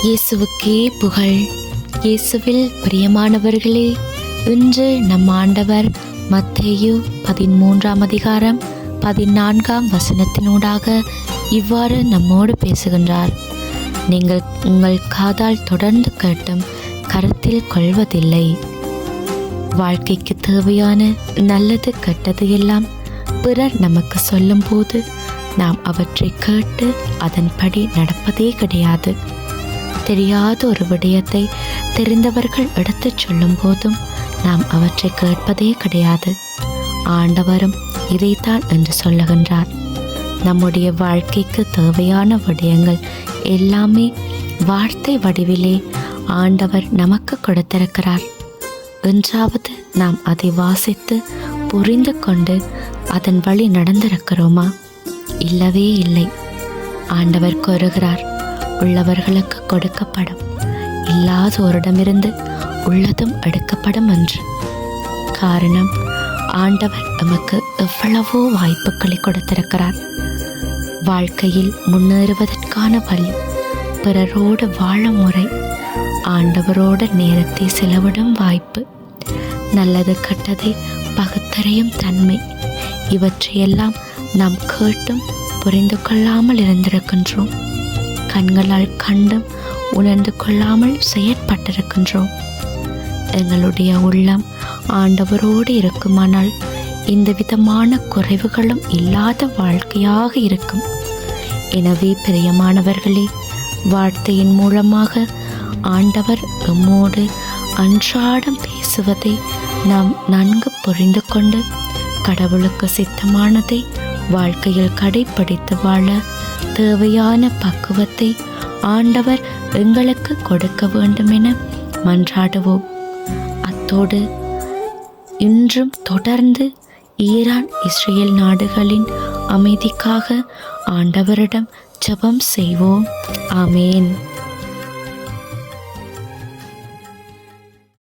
இயேசுவுக்கே புகழ். இயேசுவில் பிரியமானவர்களே, இன்று நம் ஆண்டவர் மத்தேயு 13 14 இவ்வாறு நம்மோடு பேசுகின்றார். நீங்கள் உங்கள் காதால் தொடர்ந்து கேட்டும் கருத்தில் கொள்வதில்லை. வாழ்க்கைக்கு தேவையான நல்லது கெட்டது எல்லாம் பிறர் நமக்கு சொல்லும் போது நாம் அவற்றை கேட்டு அதன்படி நடப்பதே கிடையாது. தெரியாத ஒரு விடயத்தை தெரிந்தவர்கள் எடுத்துச் சொல்லும் போதும் நாம் அவற்றை கேட்பதே கிடையாது. ஆண்டவரும் இதைத்தான் என்று சொல்லுகின்றார். நம்முடைய வாழ்க்கைக்கு தேவையான விடயங்கள் எல்லாமே வார்த்தை வடிவிலே ஆண்டவர் நமக்கு கொடுத்திருக்கிறார். என்றாவது நாம் அதை வாசித்து புரிந்து கொண்டு அதன் வழி நடந்திருக்கிறோமா? இல்லவே இல்லை. ஆண்டவர் கூறுகிறார், உள்ளவர்களுக்கு கொடுக்கப்படும், இல்லாதோரிடமிருந்து உள்ளதும் எடுக்கப்படும் என்று. காரணம், ஆண்டவர் நமக்கு எவ்வளவோ வாய்ப்புகளை கொடுத்திருக்கிறார். வாழ்க்கையில் முன்னேறுவதற்கான வழி, பிறரோடு வாழும் முறை, ஆண்டவரோடு நேரத்தை செலவிடும் வாய்ப்பு, நல்லது கெட்டதை பகுத்தறியும் தன்மை, இவற்றையெல்லாம் நாம் கேட்டும் புரிந்து கொள்ளாமல் இருந்திருக்கின்றோம். கண்களால் கண்டும் உணர்ந்து கொள்ளாமல் செயற்பட்டிருக்கின்றோம். எங்களுடைய உள்ளம் ஆண்டவரோடு இருக்குமானால் இந்த விதமான குறைவுகளும் இல்லாத வாழ்க்கையாக இருக்கும். எனவே பிரியமானவர்களே, வார்த்தையின் மூலமாக ஆண்டவர் எம்மோடு அன்றாடம் பேசுவதை நாம் நன்கு புரிந்து கொண்டு கடவுளுக்கு சித்தமானதை வாழ்க்கையில் கடைப்பிடித்து வாழ தேவையான பக்குவத்தை ஆண்டவர் எங்களுக்கு கொடுக்க வேண்டும் என மன்றாடுவோம். அத்தோடு இன்றும் தொடர்ந்து ஈரான் இஸ்ரேல் நாடுகளின் அமைதிக்காக ஆண்டவரிடம் ஜெபம் செய்வோம். ஆமேன்.